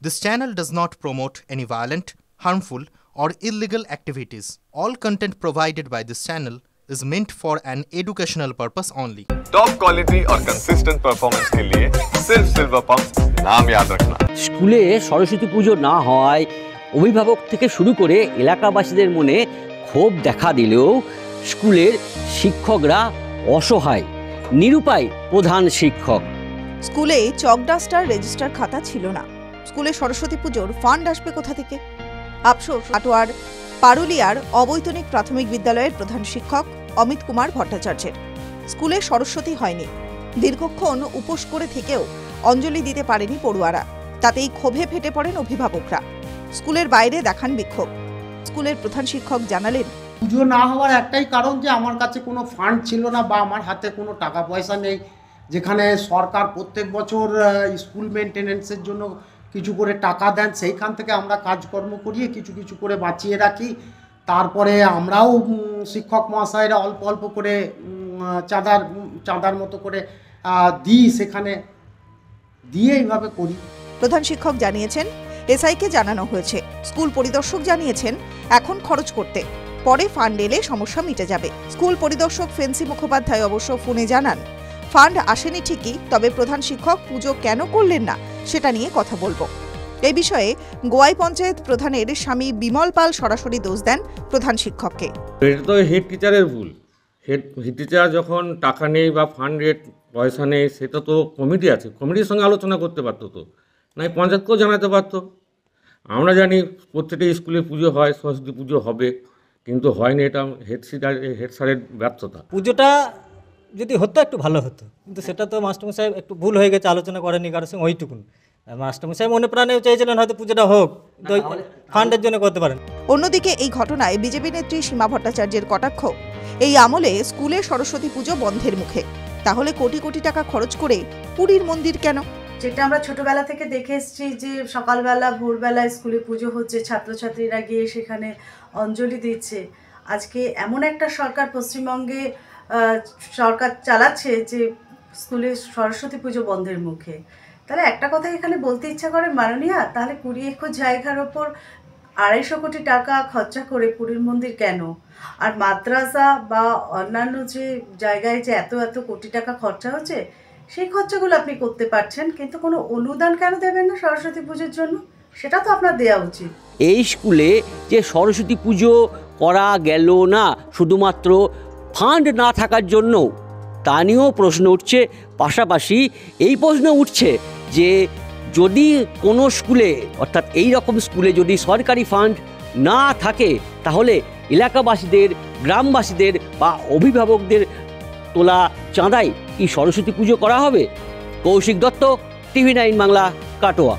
This channel does not promote any violent, harmful, or illegal activities. All content provided by this channel is meant for an educational purpose only. Top quality और consistent performance के लिए सिर्फ silver pump नाम याद रखना। স্কুলে সরস্বতী পুজো না হওয়ায় অভিভাবক থেকে শুরু করে এলাকাবাসীদের মনে ক্ষোভ দেখা দিলেও স্কুলের শিক্ষকরা অসহায়, নিরুপায় প্রধান শিক্ষক। স্কুলে চক ডাস্টার রেজিস্টার খাতা ছিল না। স্কুলে সরস্বতী পুজোর ফান্ড আসবে কোথা থেকে? আফসোস কাটোয়ার পারুলিয়ার অবৈতনিক প্রাথমিক বিদ্যালয়ের প্রধান শিক্ষক অমিত কুমার ভট্টাচার্যের। স্কুলে সরস্বতী হয়নি, দীর্ঘক্ষণ উপোস করে থেকেও অঞ্জলি দিতে পারেনি পড়ুয়ারা। তাতেই ক্ষোভে ফেটে পড়েন অভিভাবকরা। স্কুলের বাইরে দেখান বিক্ষোভ। স্কুলের প্রধান শিক্ষক জানালেন, পুজো না হওয়ার একটাই কারণ যে আমার কাছে কোনো ফান্ড ছিল না বা আমার হাতে কোনো টাকা পয়সা নেই। যেখানে সরকার প্রত্যেক বছর স্কুল মেনটেনেন্সের জন্য কিছু করে টাকা দেন, সেইখান থেকে আমরা কাজকর্ম করিয়ে কিছু কিছু করে বাঁচিয়ে রাখি। তারপরে আমরাও শিক্ষক মহাশয়রা অল্প অল্প করে চাঁদার মতো করে দিই, সেখানে দিয়ে এইভাবে করি। প্রধান শিক্ষক জানিয়েছেন এসআইকে জানানো হয়েছে। স্কুল পরিদর্শক জানিয়েছেন এখন খরচ করতে, পরে ফান্ড এলে সমস্যা মিটে যাবে। স্কুল পরিদর্শক ফেন্সি মুখোপাধ্যায় অবশ্য ফোনে জানান ফান্ড আসেনি ঠিকই, তবে প্রধান শিক্ষক পুজো কেন করলেন না সেটা নিয়ে কথা বলবো। এই বিষয়ে গোয়াই পঞ্চায়েত প্রধানের স্বামী বিমল পাল সরাসরি দোষ দেন প্রধান শিক্ষককে। এটা তো হেড টিচারের ভুল। হেড টিচার যখন টাকা নেই বা ফান্ড রেট পয়সা নেই, সেটা তো কমিটি আছে, কমিটির সঙ্গে আলোচনা করতে পারতো, তো নয় পঞ্চায়েতকেও জানাতে পারতো। আমরা জানি প্রত্যেকটা স্কুলে পুজো হয়, সরস্বতী পুজো হবে, কিন্তু হয়নি। এটা হেড স্যারের ব্যর্থতা। পুজোটা যদি হতো একটু ভালো হতো, কিন্তু সেটা তো মাস্টারমশাই একটু ভুল হয়ে গেছে, আলোচনা করেনি কারোর সঙ্গে, ওইটুকুন। মাস্টারমশাই মনে প্রাণে চেয়েছিলেন হয়তো পুজোটা হোক, তো ফান্ডের জন্য করতে পারেন। অন্যদিকে এই ঘটনায় বিজেপি নেত্রী সীমা ভট্টাচার্যের কটাক্ষ, এই আমলে স্কুলে সরস্বতী পুজো বন্ধের মুখে। তাহলে কোটি কোটি টাকা খরচ করে পুরীর মন্দির কেন? যেটা আমরা ছোটবেলা থেকে দেখে এসেছি যে সকালবেলা ভোরবেলা স্কুলে পুজো হচ্ছে, ছাত্রছাত্রীরা গিয়ে সেখানে অঞ্জলি দিচ্ছে। আজকে এমন একটা সরকার পশ্চিমবঙ্গে সরকার চালাচ্ছে যে স্কুলে সরস্বতী পুজো বন্ধের মুখে। তাহলে একটা কথা এখানে বলতে ইচ্ছা করে মাননীয়া, তাহলে 20 একর জায়গার ওপর 250 কোটি টাকা খরচা করে পুরীর মন্দির কেন? আর মাদ্রাসা বা অন্যান্য যে জায়গায় যে এত এত কোটি টাকা খরচা হচ্ছে, সেই খরচাগুলো আপনি করতে পারছেন, কিন্তু কোনো অনুদান কেন দেবেন না সরস্বতী পুজোর জন্য? সেটা তো আপনার দেওয়া উচিত। এই স্কুলে যে সরস্বতী পুজো করা গেল না শুধুমাত্র ফান্ড না থাকার জন্য, তা নিয়েও প্রশ্ন উঠছে। পাশাপাশি এই প্রশ্ন উঠছে যে যদি কোনো স্কুলে, অর্থাৎ এই রকম স্কুলে যদি সরকারি ফান্ড না থাকে, তাহলে এলাকাবাসীদের, গ্রামবাসীদের বা অভিভাবকদের তোলা চাঁদায় কি সরস্বতী পুজো করা হবে? কৌশিক দত্ত, TV9 বাংলা, কাটোয়া।